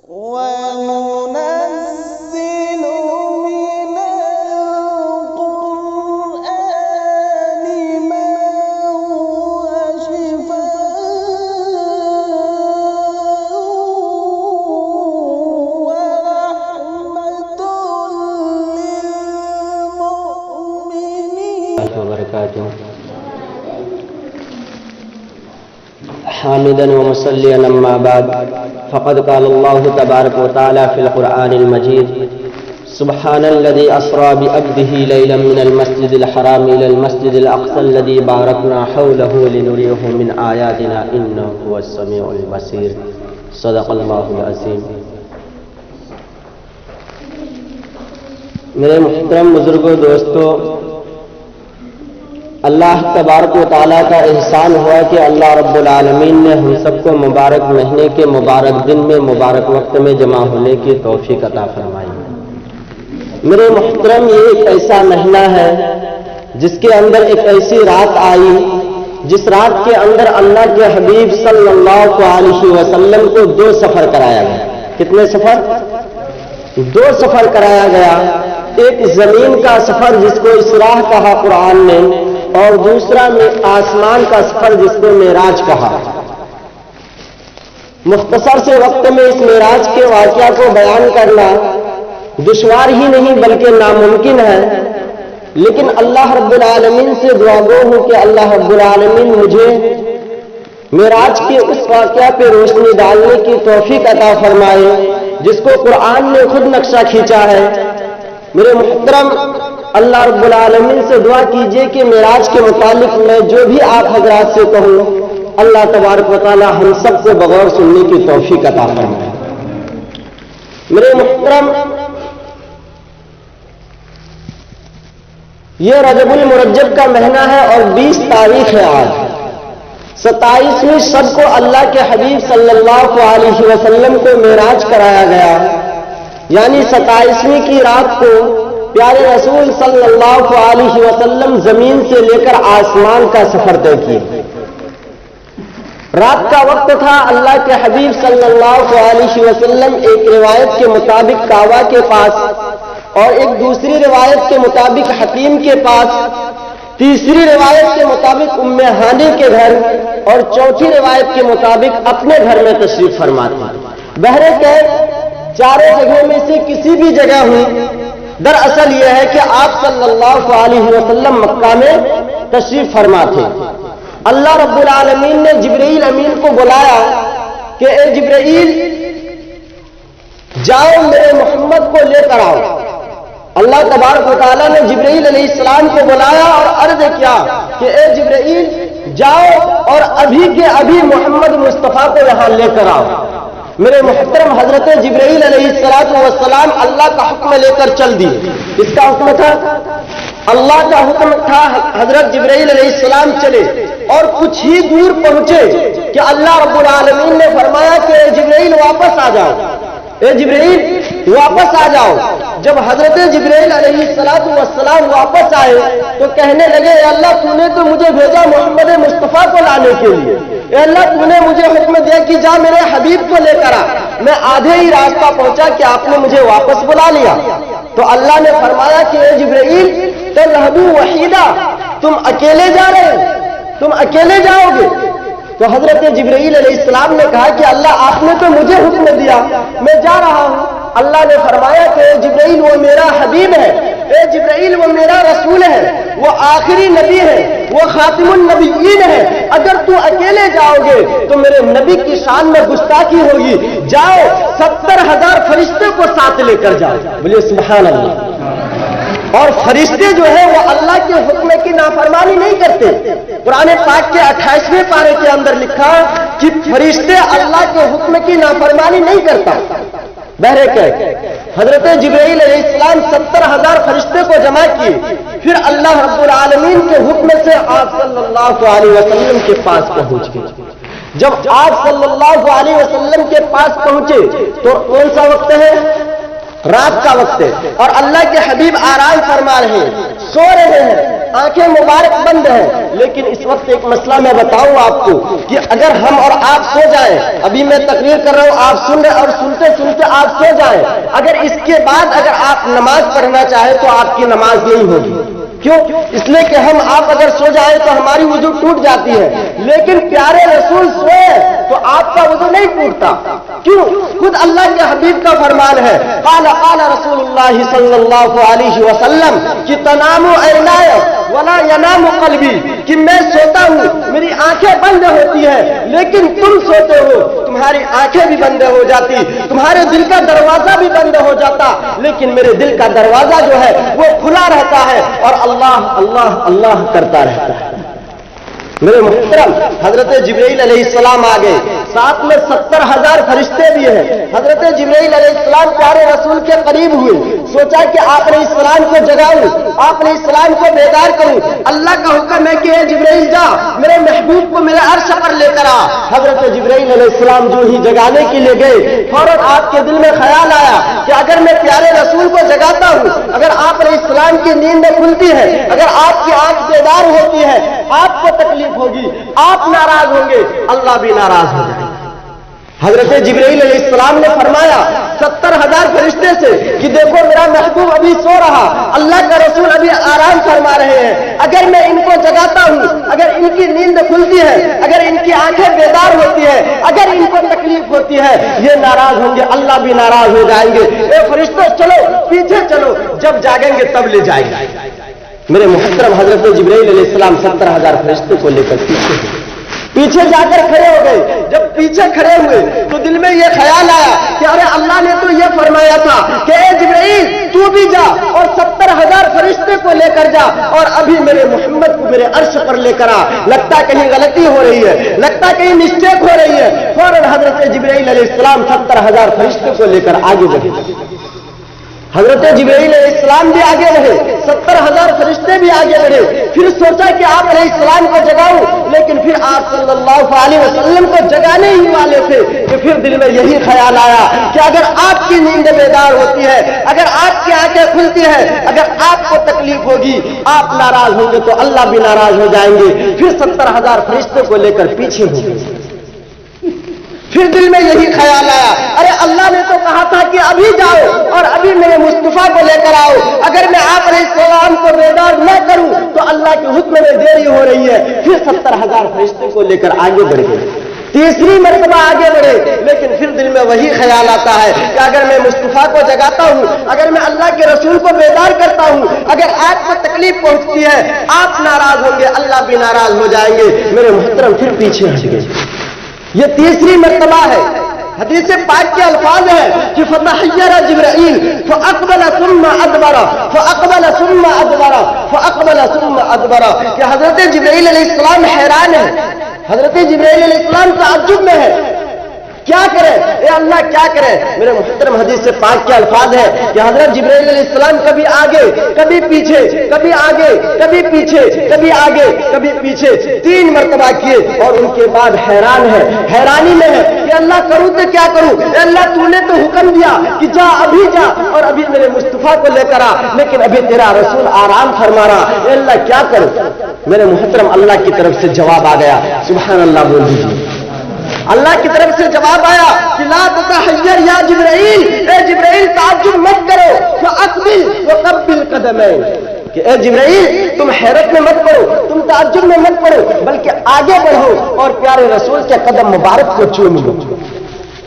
وَنُنَزِّلُ مِنَ الْقُرْآنِ مَا هُوَ شِفَاءٌ وَرَحْمَةٌ لِّلْمُؤْمِنِينَ وبركاته حامدا ومصليا اما بعد فقد قال الله تبارك وتعالى في القرآن المجيد سبحان الذي أسرى بعبده ليلا من المسجد الحرام إلى المسجد الأقصى الذي باركنا حوله لنريه من آياتنا إنه هو السميع البصير صدق الله العظيم. میرے محترم بزرگوں دوستو، اللہ تبارک و تعالیٰ کا احسان ہوا کہ اللہ رب العالمین نے ہم سب کو مبارک مہینے کے مبارک دن میں مبارک وقت میں جمع ہونے کی توفیق عطا فرمائی. میرے محترم، یہ ایک ایسا مہینہ ہے جس کے اندر ایک ایسی رات آئی جس رات کے اندر اللہ کے حبیب صلی اللہ علیہ وسلم کو 2 سفر کرایا گیا. کتنے سفر؟ 2 سفر کرایا گیا. ایک زمین کا سفر جس کو اسراء کہا قرآن نے، اور دوسرا میں آسمان کا سفر جس کو معراج کہا. مختصر سے وقت میں اس معراج کے واقعہ کو بیان کرنا دشوار ہی نہیں بلکہ ناممکن ہے، لیکن اللہ رب العالمین سے دعا گو ہوں کہ اللہ رب العالمین مجھے معراج کے اس واقعہ پہ روشنی ڈالنے کی توفیق عطا فرمائے جس کو قرآن نے خود نقشہ کھینچا ہے. میرے محترم، اللہ رب العالمین سے دعا کیجئے کہ معراج کے متعلق میں جو بھی آپ حضرات سے کہوں، اللہ تبارک و تعالی ہم سب کو بغور سننے کی توفیق عطا فرمائے. میرے محترم، یہ رجب المرجب کا مہینہ ہے اور 20 تاریخ ہے. آج 27ویں شب کو اللہ کے حبیب صلی اللہ علیہ وسلم کو معراج کرایا گیا، یعنی 27ویں کی رات کو پیارے رسول صلی اللہ علیہ وسلم زمین سے لے کر آسمان کا سفر طے کیے. رات کا وقت تھا. اللہ کے حبیب صلی اللہ علیہ وسلم ایک روایت کے مطابق کعبہ کے پاس، اور ایک دوسری روایت کے مطابق حکیم کے پاس، تیسری روایت کے مطابق ام ہانی کے گھر، اور چوتھی روایت کے مطابق اپنے گھر میں تشریف فرما تھے. بہرکیف چاروں جگہوں میں سے کسی بھی جگہ ہوئی، دراصل یہ ہے کہ آپ صلی اللہ علیہ وسلم مکہ میں تشریف فرما تھے. اللہ رب العالمین نے جبرائیل امین کو بلایا کہ اے جبرائیل، جاؤ میرے محمد کو لے کر آؤ. اللہ تبارک و تعالیٰ نے جبرائیل علیہ السلام کو بلایا اور عرض کیا کہ اے جبرائیل، جاؤ اور ابھی کے ابھی محمد مصطفیٰ کو یہاں لے کر آؤ. میرے محترم، حضرت جبرائیل علیہ السلام اللہ کا حکم لے کر چل دی. کس کا حکم تھا؟ اللہ کا حکم تھا. حضرت جبرائیل علیہ السلام چلے اور کچھ ہی دور پہنچے کہ اللہ رب العالمین نے فرمایا کہ اے جبرائیل واپس آ جاؤ، اے جبرائیل واپس آ جاؤ. جب حضرت جبرائیل علیہ السلام واپس آئے تو کہنے لگے اے اللہ، تو نے تو مجھے بھیجا محمد مصطفیٰ کو لانے کے لیے. اے اللہ، تو نے مجھے حکم دیا کہ جا میرے حبیب کو لے کر آ. میں آدھے ہی راستہ پہنچا کہ آپ نے مجھے واپس بلا لیا. تو اللہ نے فرمایا کہ اے جبرائیل، تذهبوا وحیدا، تم اکیلے جا رہے ہیں، تم اکیلے جاؤ گے. تو حضرت جبرائیل علیہ السلام نے کہا کہ اللہ، آپ نے تو مجھے حکم دیا، میں جا رہا ہوں. اللہ نے فرمایا کہ اے جبرائیل، وہ میرا حبیب ہے، اے جبرائیل وہ میرا رسول ہے، وہ آخری نبی ہے، وہ خاتم النبیین ہے. اگر تو اکیلے جاؤ گے تو میرے نبی کی شان میں گستاخی ہوگی. جاؤ، 70,000 فرشتے کو ساتھ لے کر جاؤ. بولیے سبحان اللہ. اور فرشتے جو ہیں وہ اللہ کے حکم کی نافرمانی نہیں کرتے. قرآن پاک کے 28ویں پارے کے اندر لکھا کہ فرشتے اللہ کے حکم کی نافرمانی نہیں کرتا. بہرکیف حضرت جبرائیل علیہ السلام 70,000 فرشتے کو جمع کیے. پھر اللہ رب العالمین کے حکم سے آپ صلی اللہ علیہ وسلم کے پاس پہنچ گئے. جب آپ صلی اللہ علیہ وسلم کے پاس پہنچے تو کون سا وقت ہے؟ رات کا وقت ہے. اور اللہ کے حبیب آرام فرما رہے ہیں، سو رہے ہیں. آنکھیں مبارک بند ہیں، لیکن اس وقت ایک مسئلہ میں بتاؤں آپ کو کہ اگر ہم اور آپ سو جائیں، ابھی میں تقریر کر رہا ہوں آپ سن رہے اور سنتے سنتے آپ سو جائیں، اگر اس کے بعد اگر آپ نماز پڑھنا چاہیں تو آپ کی نماز نہیں ہوگی. کیوں؟ اس لیے کہ ہم آپ اگر سو جائیں تو ہماری وضو ٹوٹ جاتی ہے، لیکن پیارے رسول سوئے تو آپ کا وضو نہیں ٹوٹتا. کیوں؟ خود اللہ کے حبیب کا فرمان ہے، قال رسول اللہ صلی اللہ علیہ وسلم کہ تنام عینای ولا ینام قلبی، کہ میں سوتا ہوں میری آنکھیں بند ہوتی ہیں لیکن تم سوتے ہو تمہاری آنکھیں بھی بند ہو جاتی، تمہارے دل کا دروازہ بھی بند ہو جاتا، لیکن میرے دل کا دروازہ جو ہے وہ کھلا رہتا ہے اور اللہ اللہ اللہ کرتا رہتا ہے. میرے محترم حضرت جبرائیل علیہ السلام آ گئے، ساتھ میں 70,000 فرشتے بھی ہیں. حضرت جبرائیل علیہ السلام پیارے رسول کے قریب ہوئے، سوچا کہ آپ علیہ السلام کو جگاؤں، آپ علیہ السلام کو بیدار کروں. اللہ کا حکم ہے کہ اے جبرائیل جا میرے محبوب کو میرے عرش پر لے کر آ. حضرت جبرائیل علیہ السلام جو ہی جگانے کے لیے گئے، فوراً آپ کے دل میں خیال آیا کہ اگر میں پیارے رسول کو جگاتا ہوں، اگر آپ علیہ السلام کی نیند کھلتی ہے، اگر آپ کی آنکھ بیدار ہوتی ہے، آپ کو تکلیف ہوگی، آپ ناراض ہوں گے، اللہ بھی ناراض ہو جائے. حضرت جبرائیل علیہ السلام نے فرمایا 70,000 فرشتے سے کہ دیکھو میرا محبوب ابھی سو رہا، اللہ کا رسول ابھی آرام فرما رہے ہیں، اگر میں ان کو جگاتا ہوں، اگر ان کی نیند کھلتی ہے، اگر ان کی آنکھیں بیدار ہوتی ہے، اگر ان کو تکلیف ہوتی ہے، یہ ناراض ہوں گے، اللہ بھی ناراض ہو جائیں گے. اے فرشتوں چلو پیچھے چلو، جب جاگیں گے تب لے جائیں گے. میرے محترم حضرت جبرائیل علیہ السلام 70,000 فرشتوں کو لے کر پیچھے جا کر کھڑے ہو گئے. جب پیچھے کھڑے ہوئے تو دل میں یہ خیال آیا کہ ارے اللہ نے تو یہ فرمایا تھا کہ اے جبرائیل تو بھی جا اور 70,000 فرشتے کو لے کر جا اور ابھی میرے محمد کو میرے عرش پر لے کر آ. لگتا کہیں غلطی ہو رہی ہے، لگتا کہیں مسٹیک ہو رہی ہے. فوراً حضرت جبرائیل علیہ السلام 70,000 فرشتے کو لے کر آگے بڑھے. حضرت جبرائیل علیہ السلام بھی آگے بڑھے، 70,000 فرشتے بھی آگے بڑھے. پھر سوچا کہ آپ علیہ السلام کو جگاؤں، لیکن پھر آپ صلی اللہ علیہ وسلم کو جگانے ہی والے تھے کہ پھر دل میں یہی خیال آیا کہ اگر آپ کی نیند بیدار ہوتی ہے، اگر آپ کی آنکھیں کھلتی ہے، اگر آپ کو تکلیف ہوگی، آپ ناراض ہوں گے تو اللہ بھی ناراض ہو جائیں گے. پھر 70,000 فرشتوں کو لے کر پیچھے ہو گئے. پھر دل میں یہی خیال آیا ارے اللہ نے تو کہا تھا کہ ابھی جاؤ اور ابھی میرے مصطفیٰ کو لے کر آؤ، اگر میں آپ علیہ السلام کو بیدار نہ کروں تو اللہ کے حکم میں دیری ہو رہی ہے. پھر 70,000 فرشتوں کو لے کر آگے بڑھ گئے. تیسری مرتبہ آگے بڑھے، لیکن پھر دل میں وہی خیال آتا ہے کہ اگر میں مصطفیٰ کو جگاتا ہوں، اگر میں اللہ کے رسول کو بیدار کرتا ہوں، اگر آپ کو تکلیف پہنچتی ہے، آپ ناراض ہوں گے، اللہ بھی ناراض ہو جائیں گے. میرے محترم پھر پیچھے ہٹ گئے. یہ تیسری مرتبہ ہے. حدیث پاک کے الفاظ ہیں کہ فتحیر جبرائیل فاقبل ثم ادبر فاقبل ثم ادبر فاقبل ثم ادبر، کہ حضرت جبرائیل علیہ السلام حیران ہے، حضرت جبرائیل علیہ السلام تعجب میں ہے، کیا کرے اے اللہ کیا کرے. میرے محترم حدیث پاک کے الفاظ ہے کہ حضرت جبرائیل علیہ السلام کبھی آگے کبھی پیچھے، کبھی آگے کبھی پیچھے، کبھی آگے کبھی پیچھے 3 مرتبہ کیے اور ان کے بعد حیران ہے، حیرانی میں ہے کہ اللہ کروں تو کیا کروں. اے اللہ تو نے تو حکم دیا کہ جا ابھی جا اور ابھی میرے مصطفیٰ کو لے کر آ، لیکن ابھی تیرا رسول آرام فرما رہا، اے اللہ کیا کروں. میرے محترم اللہ کی طرف سے جواب آ گیا، سبحان اللہ بول دیجیے. اللہ کی طرف سے جواب آیا کہ لا تتحیر یا جبرائیل، اے جبرائیل تعجب مت کرو، فاقبل وقبل قدمین، کہ اے جبرائیل تم حیرت میں مت پڑو، تم تعجب میں مت پڑو، بلکہ آگے بڑھو اور پیارے رسول کے قدم مبارک کو چوم لو.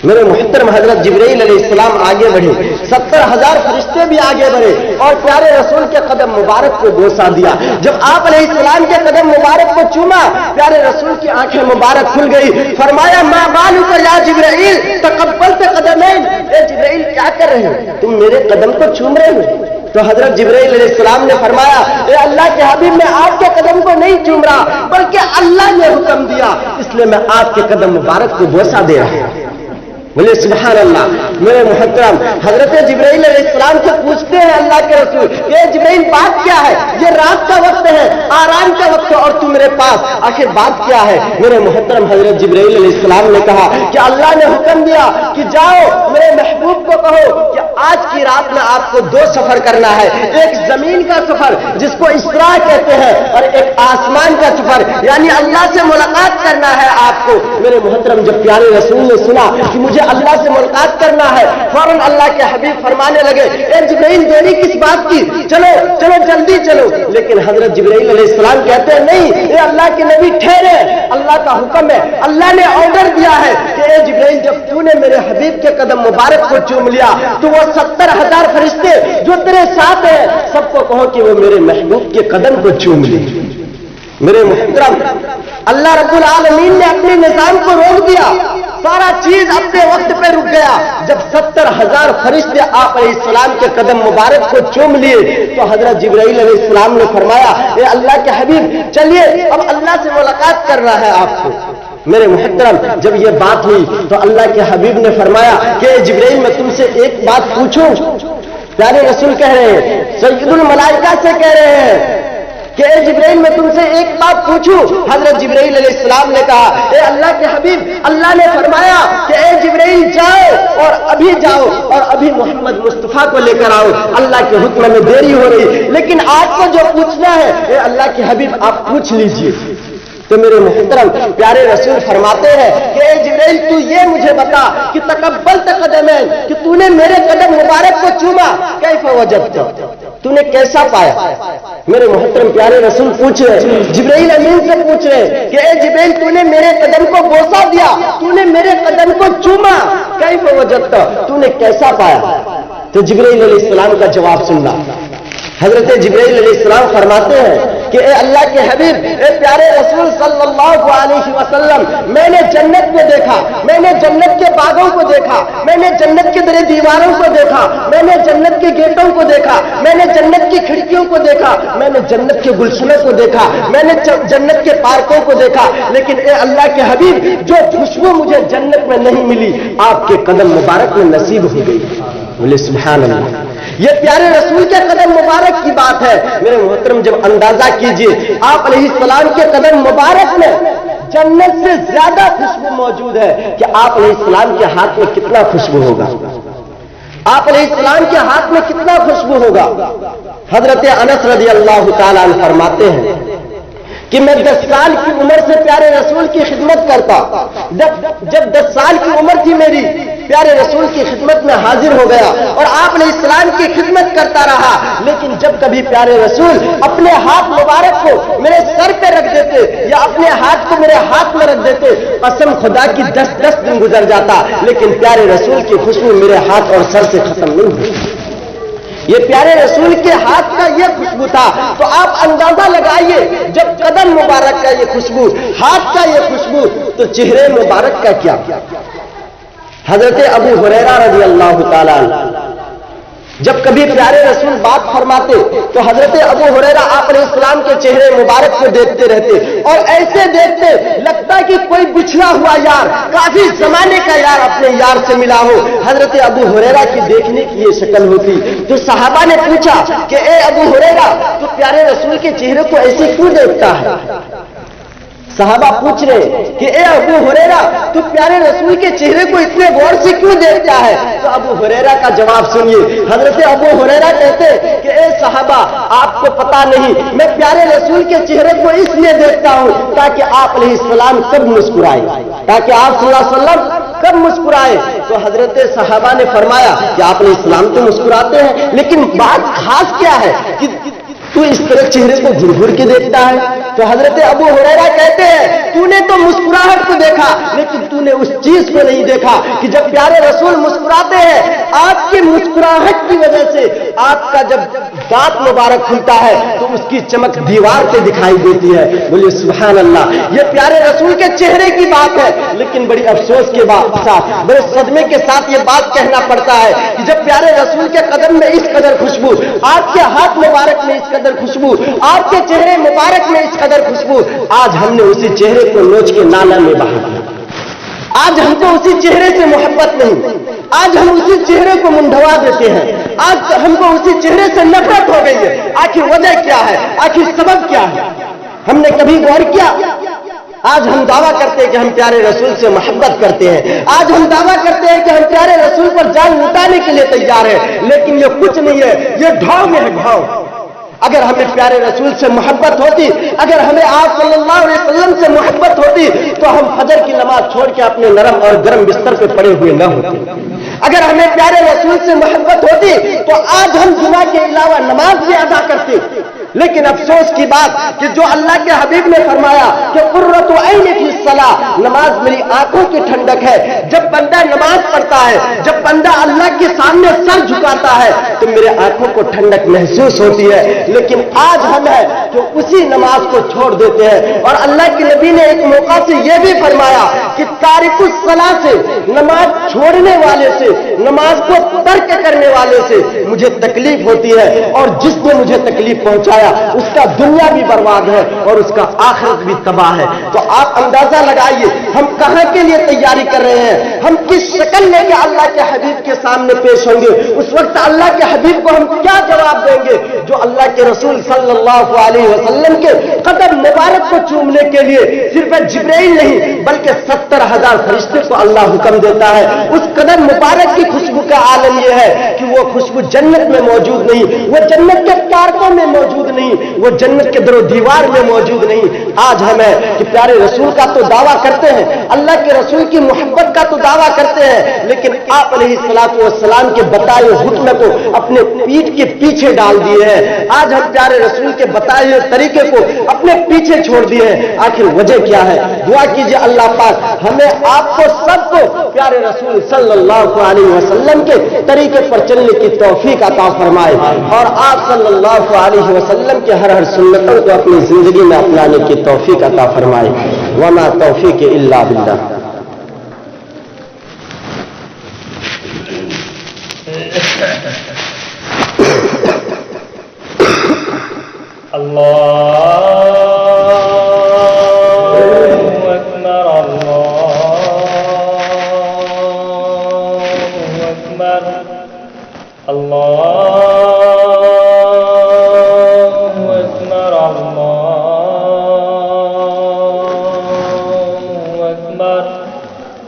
میرے محترم حضرت جبرائیل علیہ السلام آگے بڑھے، 70,000 فرشتے بھی آگے بڑھے اور پیارے رسول کے قدم مبارک کو بوسہ دیا. جب آپ علیہ السلام کے قدم مبارک کو چوما، پیارے رسول کی آنکھیں مبارک کھل گئی. فرمایا ما بالک یا جبرائیل تقبلت قدمین، اے جبرائیل کیا کر رہے ہیں، تم میرے قدم کو چوم رہے ہو. تو حضرت جبرائیل علیہ السلام نے فرمایا اے اللہ کے حبیب میں آپ کے قدم کو نہیں چوم رہا، بلکہ اللہ نے حکم دیا، اس لیے میں آپ کے قدم مبارک کو بوسہ دے رہا ہوں. بولے سبحان اللہ. میرے محترم حضرت جبرائیل علیہ السلام سے پوچھتے ہیں اللہ کے رسول کہ جبرائیل بات کیا ہے؟ یہ رات کا وقت ہے، آرام کا وقت ہے، اور تو میرے پاس آخر بات کیا ہے؟ میرے محترم حضرت جبرائیل علیہ السلام نے کہا کہ اللہ نے حکم دیا کہ جاؤ میرے محبوب کو کہو کہ آج کی رات میں آپ کو 2 سفر کرنا ہے، ایک زمین کا سفر جس کو اسراء کہتے ہیں، اور ایک آسمان کا سفر یعنی اللہ سے ملاقات کرنا ہے آپ کو۔ میرے محترم جب پیارے رسول نے سنا کہ مجھے اللہ سے ملاقات کرنا ہے، فوراً اللہ کے حبیب فرمانے لگے اے جبرائیل دیری کس بات کی، چلو چلو جلدی چلو۔ لیکن حضرت جبرائیل علیہ السلام کہتے ہیں نہیں اے اللہ کے نبی ٹھہرے، اللہ کا حکم ہے، اللہ نے آرڈر دیا ہے کہ اے جبرائیل جب تو نے میرے حبیب کے قدم مبارک کو چوم لیا تو وہ 70,000 فرشتے جو تیرے ساتھ ہیں سب کو کہو کہ وہ میرے محبوب کے قدم کو چوم لے۔ میرے محترم اللہ رب العالمین نے اپنے نظام کو روک دیا، سارا چیز اپنے وقت پہ رک گیا۔ جب 70,000 فرشتے آپ علیہ السلام کے قدم مبارک کو چوم لیے تو حضرت جبرائیل علیہ السلام نے فرمایا اے اللہ کے حبیب چلیے اب اللہ سے ملاقات کرنا ہے آپ کو۔ میرے محترم جب یہ بات ہوئی تو اللہ کے حبیب نے فرمایا کہ اے جبرائیل میں تم سے ایک بات پوچھوں؟ پیارے رسول کہہ رہے ہیں، سید الملائکہ سے کہہ رہے ہیں کہ اے جبرائیل میں تم سے ایک بات پوچھوں؟ حضرت جبرائیل علیہ السلام نے کہا اے اللہ کے حبیب اللہ نے فرمایا کہ اے جبرائیل جاؤ اور ابھی جاؤ اور ابھی محمد مصطفیٰ کو لے کر آؤ، اللہ کے حکم میں دیری ہو رہی، لیکن آپ کو جو پوچھنا ہے اے اللہ کے حبیب آپ پوچھ لیجئے۔ تو میرے محترم پیارے رسول فرماتے ہیں کہ اے جبرائیل تو یہ مجھے بتا کہ تقبلت قدمین، کہ تو نے میرے قدم مبارک کو چوما، کیف وجدت، تو نے کیسا پایا؟ میرے محترم پیارے رسول پوچھ رہے، جبرائیل امین سے پوچھ رہے کہ اے جبرائیل تو نے میرے قدم کو بوسہ دیا، تو نے میرے قدم کو چوما، کیف وجدت، تو نے کیسا پایا؟ تو جبرائیل علیہ السلام کا جواب سننا۔ حضرت جبرائیل علیہ السلام فرماتے ہیں کہ اے اللہ کے حبیب اے پیارے رسول صلی اللہ علیہ وسلم میں نے جنت کو دیکھا، میں نے جنت کے باغوں کو دیکھا، میں نے جنت کے در دیواروں کو دیکھا، میں نے جنت کے گیٹوں کو دیکھا، میں نے جنت کی کھڑکیوں کو دیکھا، میں نے جنت کے گلشنوں کو دیکھا، میں نے جنت کے پارکوں کو دیکھا، لیکن اے اللہ کے حبیب جو خوشبو مجھے جنت میں نہیں ملی آپ کے قدم مبارک میں نصیب ہو گئی۔ بولے سبحان اللہ۔ یہ پیارے رسول کے قدم مبارک کی بات ہے۔ میرے محترم جب اندازہ کیجئے آپ علیہ السلام کے قدم مبارک میں جنت سے زیادہ خوشبو موجود ہے کہ آپ علیہ السلام کے ہاتھ میں کتنا خوشبو ہوگا، آپ علیہ السلام کے ہاتھ میں کتنا خوشبو ہوگا۔ حضرت انس رضی اللہ تعالیٰ عنہ فرماتے ہیں کہ میں 10 سال کی عمر سے پیارے رسول کی خدمت کرتا، جب 10 سال کی عمر تھی میری پیارے رسول کی خدمت میں حاضر ہو گیا اور آپ علیہ السلام کی خدمت کرتا رہا، لیکن جب کبھی پیارے رسول اپنے ہاتھ مبارک کو میرے سر پہ رکھ دیتے یا اپنے ہاتھ کو میرے ہاتھ میں رکھ دیتے، قسم خدا کی 10 دن گزر جاتا لیکن پیارے رسول کی خوشبو میرے ہاتھ اور سر سے ختم نہیں ہوئی۔ یہ پیارے رسول کے ہاتھ کا یہ خوشبو تھا، تو آپ اندازہ لگائیے جب قدم مبارک کا یہ خوشبو، ہاتھ کا یہ خوشبو، تو چہرے مبارک کا کیا؟ حضرت ابو ہریرہ رضی اللہ تعالیٰ عنہ جب کبھی پیارے رسول بات فرماتے تو حضرت ابو ہریرہ آپ علیہ السلام کے چہرے مبارک کو دیکھتے رہتے اور ایسے دیکھتے لگتا کہ کوئی بچھڑا ہوا یار، کافی زمانے کا یار اپنے یار سے ملا ہو۔ حضرت ابو ہریرہ کی دیکھنے کی یہ شکل ہوتی تو صحابہ نے پوچھا کہ اے ابو ہریرہ تو پیارے رسول کے چہرے کو ایسے کیوں دیکھتا ہے؟ صحابہ پوچھ رہے کہ اے ابو ہریرہ تو پیارے رسول کے چہرے کو اتنے غور سے کیوں دیکھتا ہے؟ تو ابو ہریرہ کا جواب سنیے۔ حضرت ابو ہریرہ کہتے کہ اے صحابہ آپ کو پتا نہیں میں پیارے رسول کے چہرے کو اس لیے دیکھتا ہوں تاکہ آپ علیہ السلام کب مسکرائے، تاکہ آپ صلی اللہ علیہ وسلم کب مسکرائے۔ تو حضرت صحابہ نے فرمایا کہ آپ علیہ السلام تو مسکراتے ہیں لیکن بات خاص کیا ہے کہ تو اس طرح چہرے کو گھر گھر کے دیکھتا ہے؟ تو حضرت ابو ہریرہ کہتے ہیں تو نے تو مسکراہٹ کو دیکھا لیکن تو نے اس چیز کو نہیں دیکھا کہ جب پیارے رسول مسکراتے ہیں آپ کی مسکراہٹ کی وجہ سے آپ کا جب دانت مبارک کھلتا ہے تو اس کی چمک دیوار پہ دکھائی دیتی ہے۔ بولیے سبحان اللہ۔ یہ پیارے رسول کے چہرے کی بات ہے، لیکن بڑی افسوس کے ساتھ بڑے صدمے کے ساتھ یہ بات کہنا پڑتا ہے کہ جب پیارے رسول کے قدم میں اس قدر خوشبو، آپ کے ہاتھ مبارک میں اس قدر خوشبو، آپ کے چہرے مبارک میں اس قدر خوشبو، آج ہم نے اسی چہرے کو نوچ کے نالا میں بہا دیا، آج ہم کو اسی چہرے سے محبت نہیں، آج ہم اسی چہرے کو منڈوا دیتے ہیں، آج ہم کو اسی چہرے سے نفرت ہو گئی ہے۔ آخر وجہ کیا ہے؟ آخر سبب کیا ہے؟ ہم نے کبھی غور کیا؟ آج ہم دعویٰ کرتے ہیں کہ ہم پیارے رسول سے محبت کرتے ہیں، آج ہم دعویٰ کرتے ہیں کہ ہم پیارے رسول پر جان لٹانے کے لیے تیار ہیں، لیکن یہ کچھ نہیں ہے، یہ ڈھاؤ میں ہے ڈھاؤ۔ اگر ہمیں پیارے رسول سے محبت ہوتی، اگر ہمیں آپ صلی اللہ علیہ وسلم سے محبت ہوتی تو ہم فجر کی نماز چھوڑ کے اپنے نرم اور گرم بستر پہ پڑے ہوئے نہ ہوتے۔ اگر ہمیں پیارے رسول سے محبت ہوتی تو آج ہم جمعہ کے علاوہ نماز بھی ادا کرتے۔ لیکن افسوس کی بات کہ جو اللہ کے حبیب نے فرمایا کہ قرۃ عین فی الصلاۃ، نماز میری آنکھوں کی ٹھنڈک ہے، جب بندہ نماز پڑھتا ہے، جب بندہ اللہ کے سامنے سر جھکاتا ہے تو میرے آنکھوں کو ٹھنڈک محسوس ہوتی ہے۔ لیکن آج ہم ہے کہ اسی نماز کو چھوڑ دیتے ہیں، اور اللہ کے نبی نے ایک موقع سے یہ بھی فرمایا کہ تارک الصلاۃ سے، نماز چھوڑنے والے سے، نماز کو ترک کرنے والے سے مجھے تکلیف ہوتی ہے، اور جس نے مجھے تکلیف پہنچایا اس کا دنیا بھی برباد ہے اور اس کا آخرت بھی تباہ ہے۔ تو آپ اندازہ لگائیے ہم کہاں کے لیے تیاری کر رہے ہیں، ہم کس شکل لے کے اللہ کے حبیب کے سامنے پیش ہوں گے۔ اس وقت اللہ کے حبیب کو ہم کیا جواب دیں گے جو اللہ کے رسول صلی اللہ علیہ وسلم کے قدم مبارک کو چومنے کے لیے صرف جبرائیل نہیں بلکہ 70,000 فرشتے کو اللہ حکم دیتا ہے۔ اس قدم مبارک کی خوشبو کا عالم یہ ہے کہ وہ خوشبو جنت میں موجود نہیں، وہ جنت کے پارکوں میں موجود نہیں، وہ جنت کے در و دیوار میں موجود نہیں۔ آج ہم ہے کہ پیارے رسول کا تو دعویٰ کرتے ہیں، اللہ کے رسول کی محبت کا تو دعویٰ کرتے ہیں، لیکن آپ علیہ الصلوۃ والسلام کے بتائے حکم کو اپنے پیٹھ کے پیچھے ڈال دیے ہیں۔ آج ہم پیارے رسول کے بتائے ہوئے طریقے کو اپنے پیچھے چھوڑ دیے ہیں۔ آخر وجہ کیا ہے؟ دعا کیجیے اللہ پاک ہمیں آپ کو سب کو پیارے رسول صلی اللہ علیہ وسلم کے طریقے پر چلنے کی توفیق عطا فرمائے، اور آپ صلی اللہ علیہ وسلم کے ہر سنتوں کو اپنی زندگی میں اپنانے کی توفیق عطا فرمائے۔ وما توفیق الا باللہ۔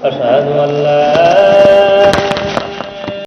أشهد أن لا